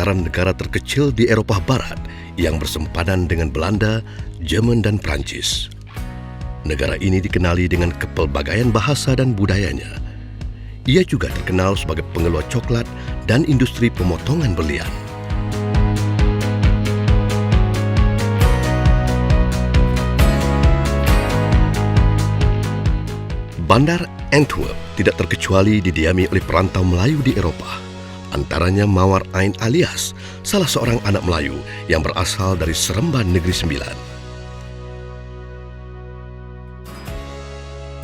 dataran negara terkecil di Eropah Barat yang bersempadan dengan Belanda, Jerman dan Perancis. Negara ini dikenali dengan kepelbagaian bahasa dan budayanya. Ia juga terkenal sebagai pengeluar coklat dan industri pemotongan berlian. Bandar Antwerp tidak terkecuali didiami oleh perantau Melayu di Eropah. Antaranya Mawar Ain Alias, salah seorang anak Melayu yang berasal dari Seremban Negeri Sembilan.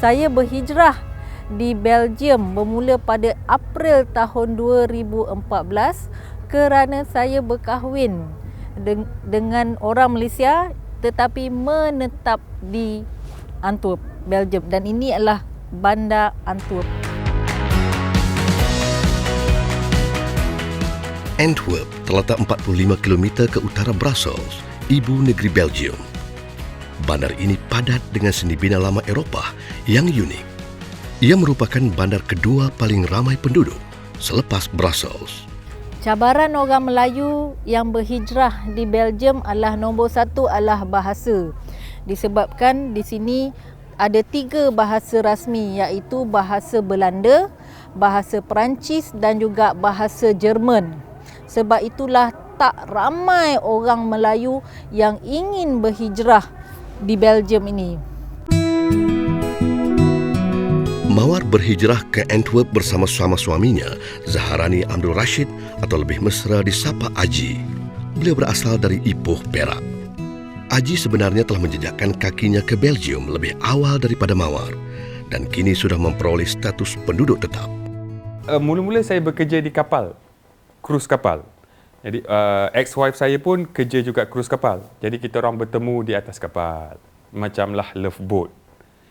Saya berhijrah di Belgium bermula pada April tahun 2014 kerana saya berkahwin dengan orang Malaysia tetapi menetap di Antwerp, Belgium, dan ini adalah Bandar Antwerp. Antwerp terletak 45 km ke utara Brussels, ibu negeri Belgium. Bandar ini padat dengan seni bina lama Eropah yang unik. Ia merupakan bandar kedua paling ramai penduduk selepas Brussels. Cabaran orang Melayu yang berhijrah di Belgium adalah nombor satu adalah bahasa. Disebabkan di sini ada 3 bahasa rasmi iaitu bahasa Belanda, bahasa Perancis dan juga bahasa Jerman. Sebab itulah tak ramai orang Melayu yang ingin berhijrah di Belgium ini. Mawar berhijrah ke Antwerp bersama-sama suaminya, Zaharani Abdul Rashid atau lebih mesra disapa Aji. Beliau berasal dari Ipoh, Perak. Aji sebenarnya telah menjejakkan kakinya ke Belgium lebih awal daripada Mawar dan kini sudah memperoleh status penduduk tetap. Mula-mula saya bekerja di kapal, krus kapal. Jadi ex-wife saya pun kerja juga krus kapal. Jadi kita orang bertemu di atas kapal. Macamlah love boat.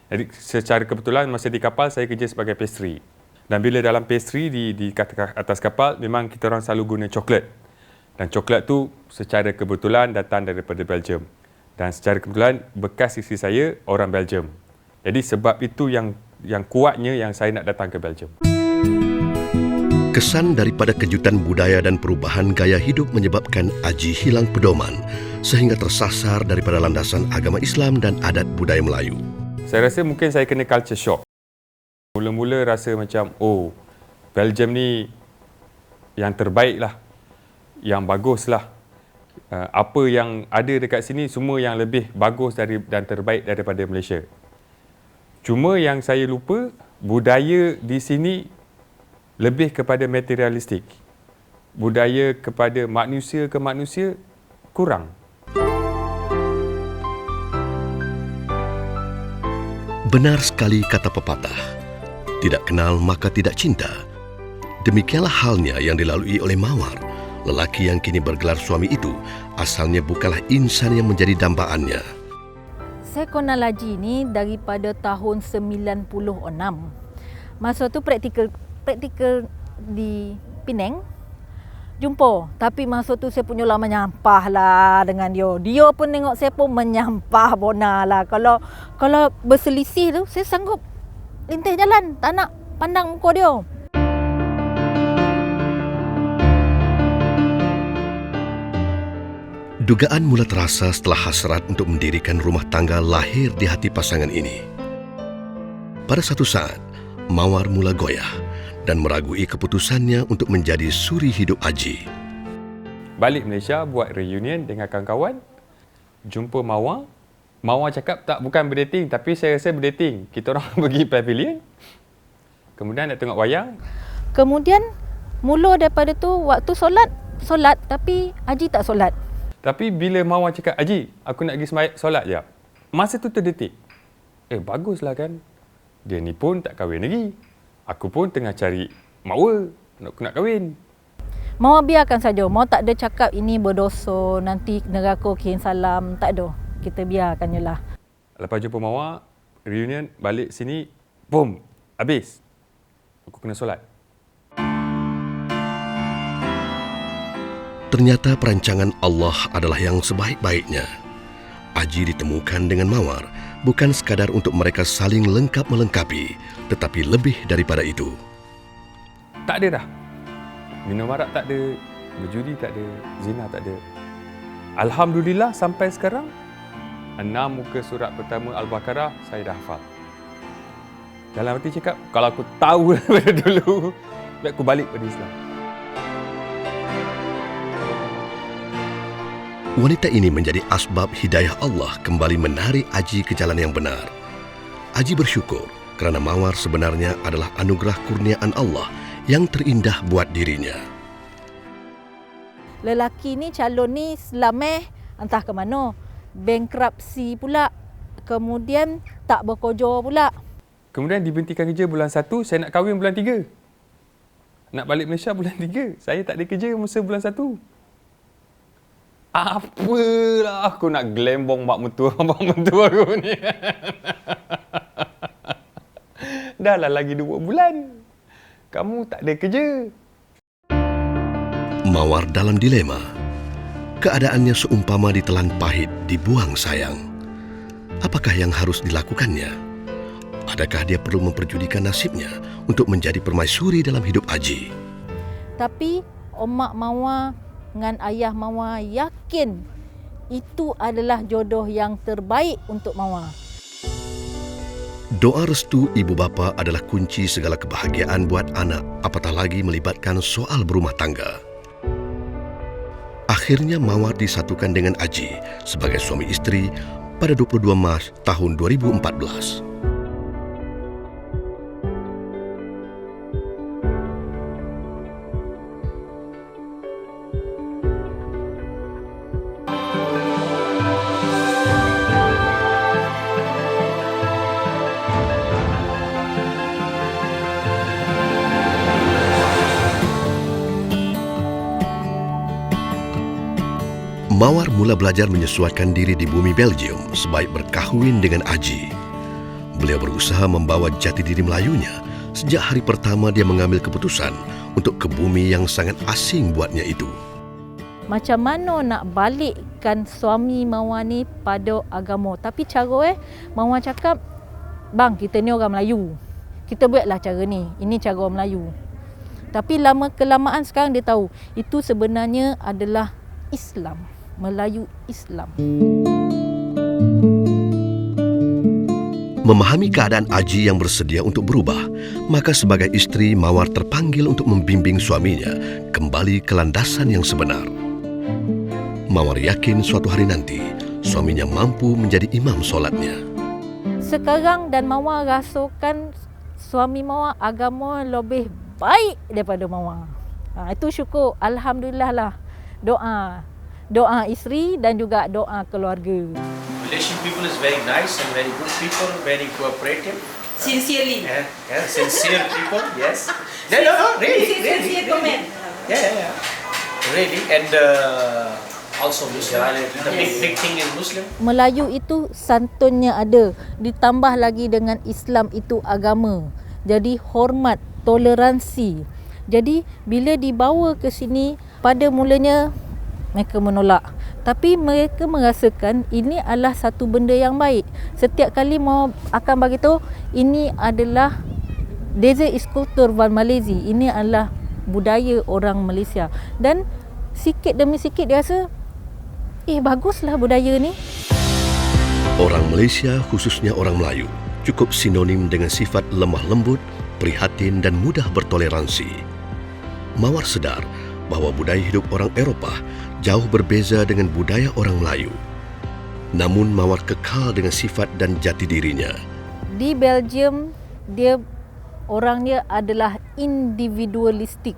Jadi secara kebetulan masa di kapal saya kerja sebagai pastry. Dan bila dalam pastry di atas kapal memang kita orang selalu guna coklat. Dan coklat tu secara kebetulan datang daripada Belgium. Dan secara kebetulan bekas isteri saya orang Belgium. Jadi sebab itu yang kuatnya yang saya nak datang ke Belgium. Kesan daripada kejutan budaya dan perubahan gaya hidup menyebabkan Aji hilang pedoman sehingga tersasar daripada landasan agama Islam dan adat budaya Melayu. Saya rasa mungkin saya kena culture shock. Mula-mula rasa macam, Belgium ni yang terbaik lah, yang bagus lah. Apa yang ada dekat sini semua yang lebih bagus dan terbaik daripada Malaysia. Cuma yang saya lupa, budaya di sini lebih kepada materialistik. Budaya kepada manusia ke manusia kurang. Benar sekali kata pepatah, tidak kenal maka tidak cinta. Demikianlah halnya yang dilalui oleh Mawar. Lelaki yang kini bergelar suami itu asalnya bukanlah insan yang menjadi dambaannya. Saya kenal Aji ni daripada tahun 96. Masa tu praktikal di Penang. Jumpa. Tapi masa tu saya punya lah menyampah lah dengan dia. Dia pun tengok saya pun menyampah bona lah. Kalau berselisih tu saya sanggup lintih jalan. Tak nak pandang muka dia. Dugaan mula terasa setelah hasrat untuk mendirikan rumah tangga lahir di hati pasangan ini. Pada satu saat, Mawar mula goyah dan meragui keputusannya untuk menjadi suri hidup Aji. Balik Malaysia buat reunion dengan kawan-kawan, jumpa Mawar. Mawar cakap tak, bukan berdating, tapi saya rasa berdating. Kita orang pergi pavilion, kemudian nak tengok wayang. Kemudian mula daripada tu waktu solat tapi Aji tak solat. Tapi bila Mawar cakap, Aji, aku nak pergi solat je. Masa tu terdetik. Baguslah kan. Dia ni pun tak kahwin lagi. Aku pun tengah cari makwa. Aku nak kahwin. Mawar biarkan saja. Mawar tak ada cakap ini berdosa, nanti neraka kirim salam. Tak ada. Kita biarkan je lah. Lepas jumpa Mawar, reunion, balik sini, boom, habis. Aku kena solat. Ternyata perancangan Allah adalah yang sebaik-baiknya. Aji ditemukan dengan Mawar bukan sekadar untuk mereka saling lengkap melengkapi, tetapi lebih daripada itu. Tak ada dah. Minum arak tak ada, Berjudi tak ada, zina tak ada. Alhamdulillah sampai sekarang 6 muka surat pertama Al-Baqarah saya dah hafal. Dalam hati cakap, kalau aku tahu daripada dulu, biar aku balik pada Islam. Wanita ini menjadi asbab hidayah Allah kembali menarik Aji ke jalan yang benar. Aji bersyukur kerana Mawar sebenarnya adalah anugerah kurniaan Allah yang terindah buat dirinya. Lelaki ni calon ni selameh entah ke mana. Bankruptsi pula. Kemudian tak berkerja pula. Kemudian dibentikan kerja bulan 1, saya nak kahwin bulan 3. Nak balik Malaysia bulan 3. Saya tak ada kerja masa bulan 1. Apalah aku nak gelembong mak mentua aku ni. Dah lah lagi 2 bulan. Kamu tak ada kerja. Mawar dalam dilema. Keadaannya seumpama ditelan pahit, dibuang sayang. Apakah yang harus dilakukannya? Adakah dia perlu memperjudikan nasibnya untuk menjadi permaisuri dalam hidup Aji? Tapi Omak Mawar dengan ayah Mawar yakin itu adalah jodoh yang terbaik untuk Mawar. Doa restu ibu bapa adalah kunci segala kebahagiaan buat anak, apatah lagi melibatkan soal berumah tangga. Akhirnya Mawar disatukan dengan Aji sebagai suami isteri pada 22 Mac tahun 2014. Mawar mula belajar menyesuaikan diri di bumi Belgium sebaik berkahwin dengan Aji. Beliau berusaha membawa jati diri Melayunya sejak hari pertama dia mengambil keputusan untuk ke bumi yang sangat asing buatnya itu. Macam mana nak balikkan suami Mawar ni pada agama. Tapi cara Mawar cakap, bang kita ni orang Melayu. Kita buatlah cara ni. Ini cara orang Melayu. Tapi lama-kelamaan sekarang dia tahu itu sebenarnya adalah Islam. Melayu Islam. Memahami keadaan Aji yang bersedia untuk berubah, maka sebagai isteri Mawar terpanggil untuk membimbing suaminya kembali ke landasan yang sebenar. Mawar yakin suatu hari nanti suaminya mampu menjadi imam solatnya. Sekarang dan Mawar rasakan suami Mawar agama lebih baik daripada Mawar. Itu syukur. Alhamdulillah lah. Doa isteri dan juga doa keluarga. Malaysian people is very nice and very good people, very cooperative. Sincerely. Yeah, sincere people, yes. No, really. Sincere comment. Yeah. Really, and also Muslim. The big thing in Muslim. Melayu itu santunnya ada. Ditambah lagi dengan Islam itu agama. Jadi hormat, toleransi. Jadi bila dibawa ke sini, pada mulanya mereka menolak. Tapi mereka merasakan ini adalah satu benda yang baik. Setiap kali mau akan beritahu, ini adalah Desa is kultur van Malaysia. Ini adalah budaya orang Malaysia. Dan sikit demi sikit dia rasa, baguslah budaya ni. Orang Malaysia, khususnya orang Melayu, cukup sinonim dengan sifat lemah lembut, prihatin dan mudah bertoleransi. Mawar sedar bahawa budaya hidup orang Eropah jauh berbeza dengan budaya orang Melayu. Namun Mawar kekal dengan sifat dan jati dirinya. Di Belgium, orangnya adalah individualistik.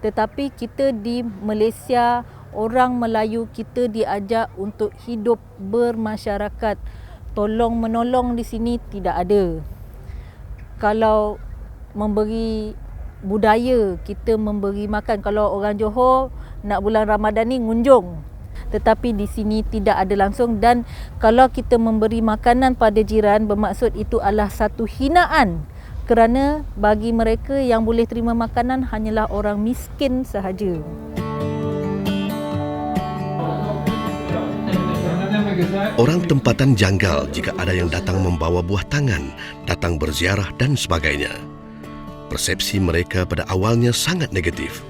Tetapi kita di Malaysia, orang Melayu kita diajak untuk hidup bermasyarakat. Tolong menolong di sini tidak ada. Kalau memberi budaya, kita memberi makan. Kalau orang Johor nak bulan Ramadan ni ngunjung, tetapi di sini tidak ada langsung. Dan kalau kita memberi makanan pada jiran, bermaksud itu adalah satu hinaan, kerana bagi mereka yang boleh terima makanan hanyalah orang miskin sahaja. Orang tempatan janggal jika ada yang datang membawa buah tangan, datang berziarah dan sebagainya. Persepsi mereka pada awalnya sangat negatif.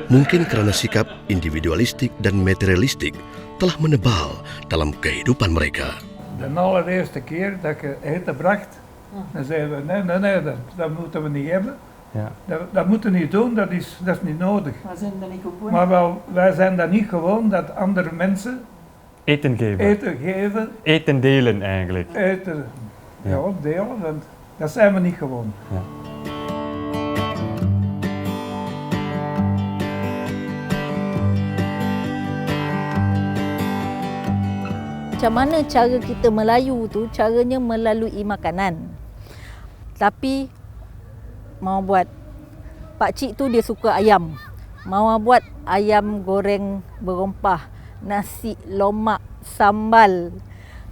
Mungkin kerana sikap individualistik dan materialistik telah menebal dalam kehidupan mereka. De allereerste keer dat ik eten bracht, dan zeiden we, nee, dat moeten we niet hebben. Ja. Dat moeten we niet doen, dat is niet nodig. We zijn er niet gewoon. Maar wij zijn dat niet gewoon, dat andere mensen Eten geven. eten geven, Eten delen eigenlijk. eten, ja, delen, want dat zijn we niet gewoon. Ja. Macam mana cara kita Melayu tu, caranya melalui makanan. Tapi mau buat, pakcik tu dia suka ayam. Mau buat ayam goreng berempah, nasi lomak, sambal.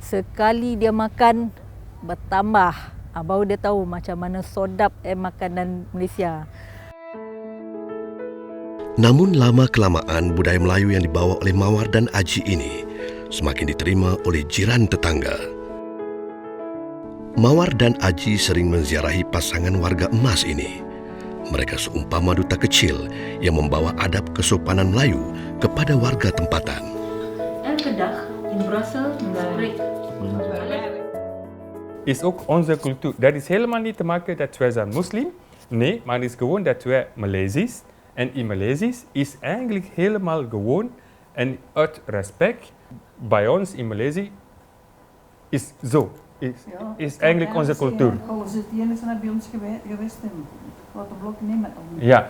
Sekali dia makan, bertambah. Baru dia tahu macam mana sodap makanan Malaysia. Namun lama-kelamaan budaya Melayu yang dibawa oleh Mawar dan Aji ini semakin diterima oleh jiran tetangga. Mawar dan Aji sering menziarahi pasangan warga emas ini. Mereka seumpama duta kecil yang membawa adab kesopanan Melayu kepada warga tempatan. Kedah in Brussels Is ook onze cultuur. Dat is helemaal niet te maken dat wij zijn moslim. Nee, maar het is gewoon dat wij Maleisisch. En in Maleisisch is eigenlijk helemaal gewoon en uit respect bij ons in Maleisië is zo. Is eigenlijk onze cultuur. Alles het enige zijn bij ons geweest en wat de blok niet met ons. Ja,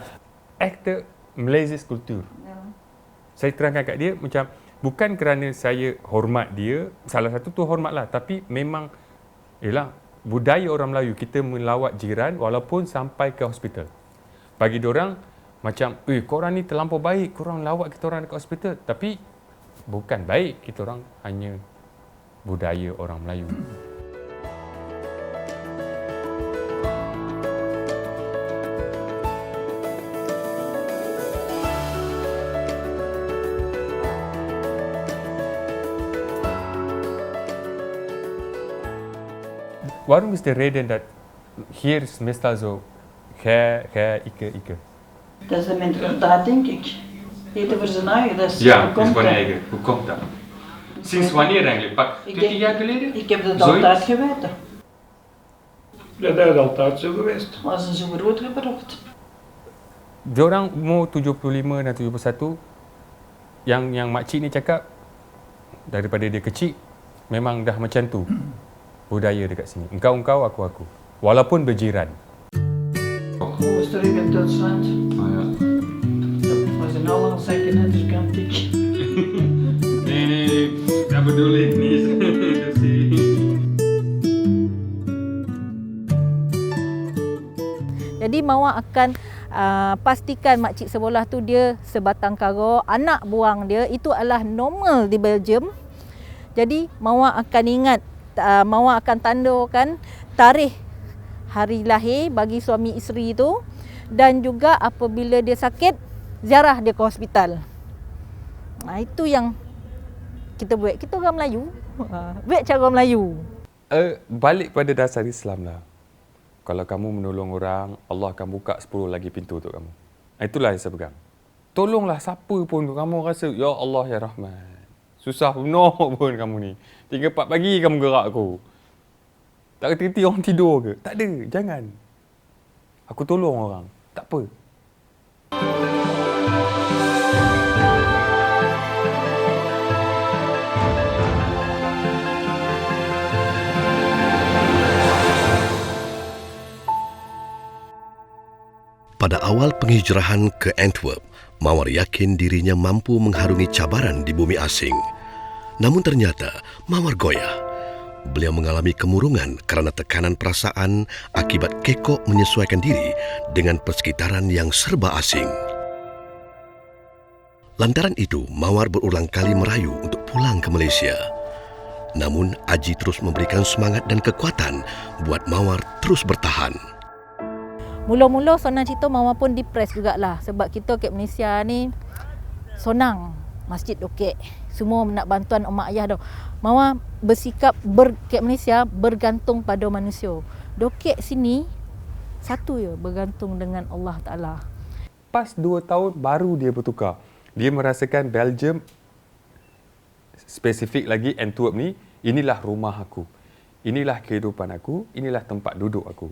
echte Maleisische cultuur. Ja. Saya terangkan kat dia macam bukan kerana saya hormat dia, salah satu tu hormatlah, tapi memang ialah budaya orang Melayu kita melawat jiran walaupun sampai ke hospital. Bagi diorang macam, korang ni terlampau baik, korang lawat kita orang dekat hospital. Tapi bukan baik, kita orang hanya budaya orang Melayu. Waarom is de reden dat hier is meestal zo, gij, ikke? Dat is de mentaliteit, denk ik. Eten voor zijn eigen, dat is Ja, hoe komt dat? Hoe komt dat? Sinds wanneer eigenlijk? Pak 20 jaar geleden? Ik heb dat Zoiets? altijd geweten. Dat is altijd zo geweest. Maar ze zijn zo groot gebracht. Diorang umur 75 dan 71, yang makcik ni cakap daripada dia kecil memang dah macam tu budaya dekat sini. Engkau, aku. Walaupun berjiran. Hoe is terug in Duitsland? Oh ja. We zijn allemaal zeker net als kantiek. Nee, dat bedoel ik niet. Jadi Mawar akan pastikan makcik sebelah tu dia sebatang kara, anak buang dia itu adalah normal di Belgium. Jadi Mawar akan ingat, Mawar akan tandakan tarikh hari lahir bagi suami isteri itu dan juga apabila dia sakit, ziarah dia ke hospital. Itu yang kita buat. Kita orang Melayu, buat cara Melayu. Balik pada dasar Islam lah. Kalau kamu menolong orang, Allah akan buka 10 lagi pintu untuk kamu. Itulah yang saya pegang. Tolonglah siapa pun kamu rasa, Ya Allah, Ya Rahman. Susah penuh pun kamu ni. 3-4 pagi kamu gerak aku. Tak kerti orang tidur ke? Tak ada, jangan. Aku tolong orang, tak apa. Pada awal penghijrahan ke Antwerp, Mawar yakin dirinya mampu mengharungi cabaran di bumi asing. Namun ternyata Mawar goyah. Beliau mengalami kemurungan kerana tekanan perasaan akibat kekok menyesuaikan diri dengan persekitaran yang serba asing. Lantaran itu, Mawar berulang kali merayu untuk pulang ke Malaysia. Namun, Aji terus memberikan semangat dan kekuatan buat Mawar terus bertahan. Mula-mula senang cerita Mawar pun depres jugalah sebab kita kat Malaysia ni sonang, masjid okey, semua nak bantuan mak ayah dah. Mawar bersikap kat Malaysia bergantung pada manusia. Dokek sini satu je bergantung dengan Allah Taala. Lepas 2 tahun baru dia bertukar. Dia merasakan Belgium, spesifik lagi Antwerp ni, inilah rumah aku. Inilah kehidupan aku, inilah tempat duduk aku.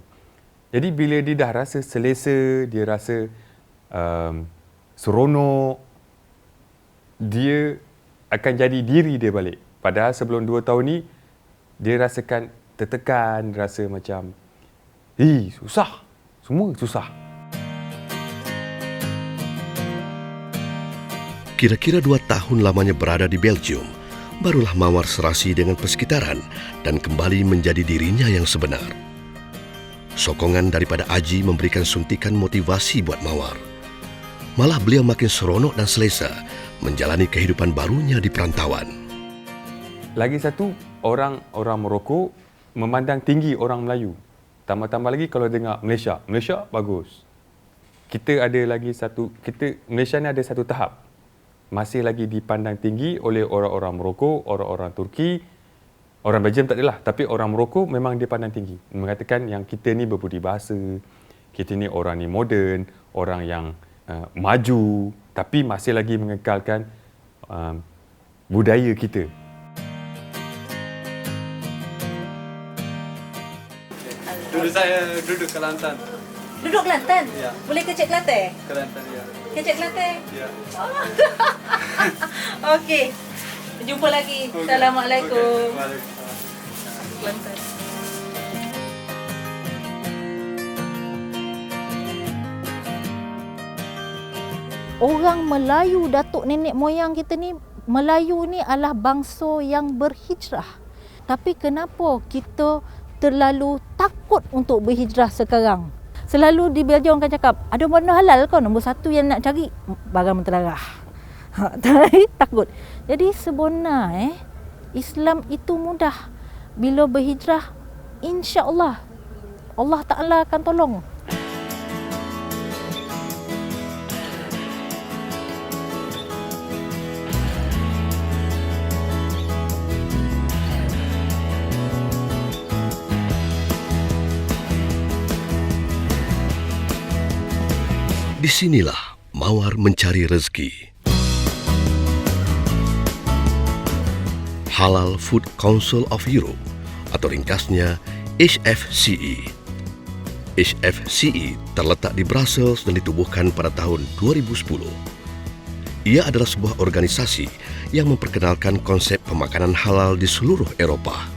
Jadi bila dia dah rasa selesa, dia rasa seronok, dia akan jadi diri dia balik. Padahal sebelum 2 tahun ni, dia rasakan tertekan, rasa macam, susah. Semua susah. Kira-kira 2 tahun lamanya berada di Belgium, barulah Mawar serasi dengan persekitaran dan kembali menjadi dirinya yang sebenar. Sokongan daripada Aji memberikan suntikan motivasi buat Mawar. Malah beliau makin seronok dan selesa menjalani kehidupan barunya di perantauan. Lagi satu, orang Morocco memandang tinggi orang Melayu. Tambah-tambah lagi kalau dengar Malaysia bagus. Malaysia ni ada satu tahap. Masih lagi dipandang tinggi oleh orang-orang Morocco, orang-orang Turki. Orang Belgium tak adalah, tapi orang Morocco memang dia pandang tinggi. Mengatakan yang kita ni berbudi bahasa, kita ni orang ni moden, orang yang maju, tapi masih lagi mengekalkan budaya kita. Duduk Kelantan. Duduk Kelantan? Ya. Boleh kecek Kelantan? Kelantan, ya. Kecek Kelantan? Ya. Okey. Jumpa lagi. Assalamualaikum. Waalaikumsalam. Kelantan. Orang Melayu, datuk nenek moyang kita ni, Melayu ni adalah bangsa yang berhijrah. Tapi kenapa kita terlalu takut untuk berhijrah sekarang? Selalu di Belgium orang akan cakap, ada benda halal kau, nombor satu yang nak cari barang menterah. Takut. Jadi sebenar Islam itu mudah. Bila berhijrah, insya-Allah Allah Ta'ala akan tolong. Disinilah Mawar mencari rezeki. Halal Food Council of Europe atau ringkasnya HFCE. HFCE terletak di Brussels dan ditubuhkan pada tahun 2010. Ia adalah sebuah organisasi yang memperkenalkan konsep pemakanan halal di seluruh Eropah.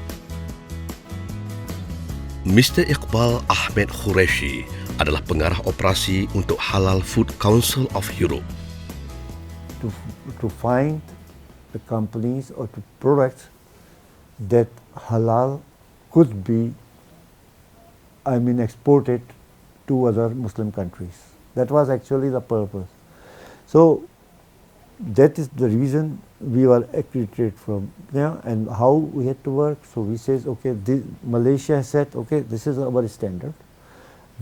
Mr. Iqbal Ahmed Qureshi adalah pengarah operasi untuk Halal Food Council of Europe. To find the companies or the products that halal could be, exported to other Muslim countries. That was actually the purpose. So that is the reason we were accredited from there, and how we had to work. So we says, okay, Malaysia said, okay, this is our standard.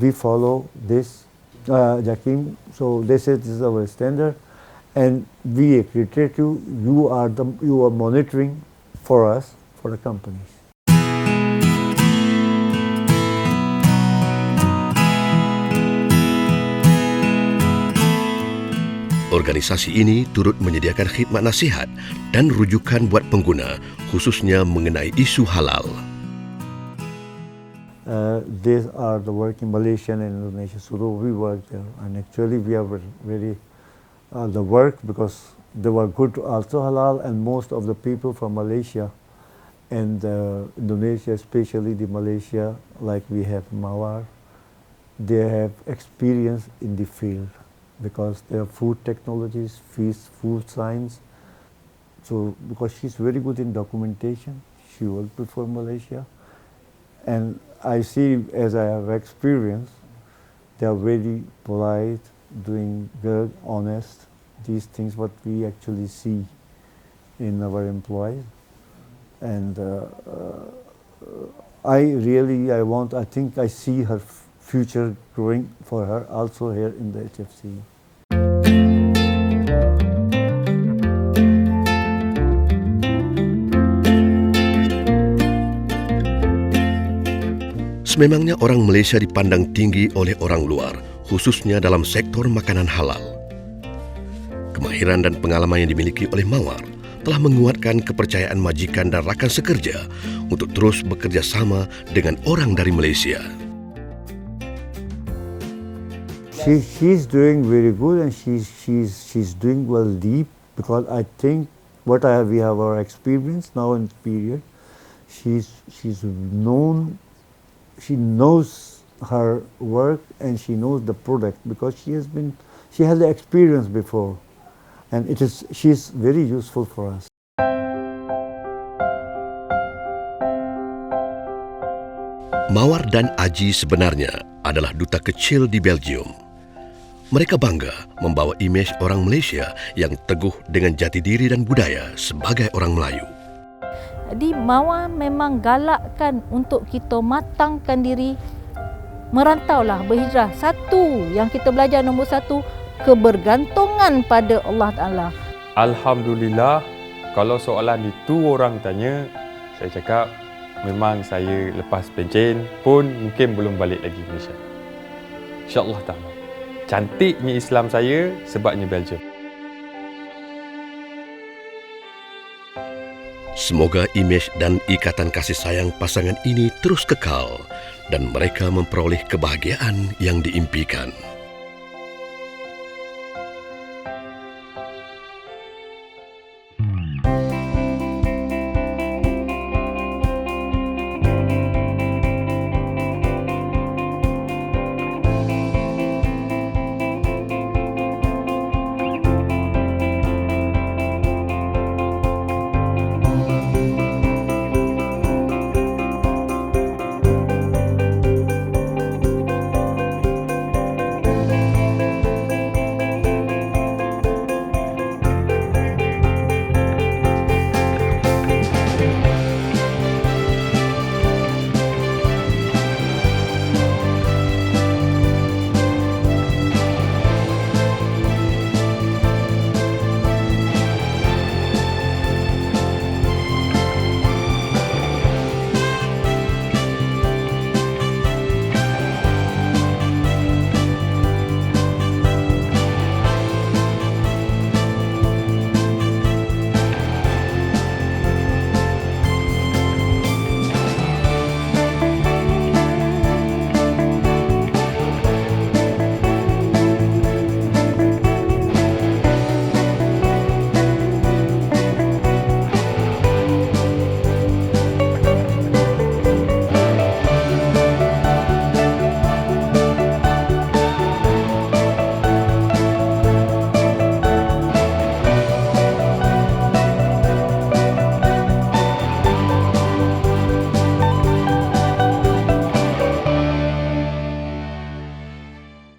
We follow this, Jakim. So they said this is our standard, and we accredit you. You are monitoring for us, for the companies. Organisasi ini turut menyediakan khidmat nasihat dan rujukan buat pengguna, khususnya mengenai isu halal. These are the work in Malaysia and Indonesia. So we work there, and actually we are very the work, because they were good also halal, and most of the people from Malaysia and Indonesia, especially the Malaysia, like we have Mawar, they have experience in the field because they are food technologies, food science. So because she's very good in documentation, she worked before Malaysia. And I see, as I have experience, they are very polite, doing good, honest. These things what we actually see in our employees. And I think I see her future growing for her also here in the HFC. Sememangnya orang Malaysia dipandang tinggi oleh orang luar, khususnya dalam sektor makanan halal. Kemahiran dan pengalaman yang dimiliki oleh Mawar telah menguatkan kepercayaan majikan dan rakan sekerja untuk terus bekerja sama dengan orang dari Malaysia. She's doing very good, and she's doing well deep, because I think we have our experience now in this period. She knows her work and she knows the product, because she has the experience before, and she's very useful for us. Mawar dan Aji sebenarnya adalah duta kecil di Belgium. Mereka bangga membawa imej orang Malaysia yang teguh dengan jati diri dan budaya sebagai orang Melayu. Jadi Mawar memang galakkan untuk kita matangkan diri, merantaulah, berhijrah. Satu yang kita belajar, nombor satu, kebergantungan pada Allah Ta'ala. Alhamdulillah, kalau soalan itu orang tanya, saya cakap memang saya lepas pencen pun mungkin belum balik lagi Malaysia. InsyaAllah ta'ala. Cantiknya Islam saya sebabnya Belgium. Semoga imej dan ikatan kasih sayang pasangan ini terus kekal dan mereka memperoleh kebahagiaan yang diimpikan.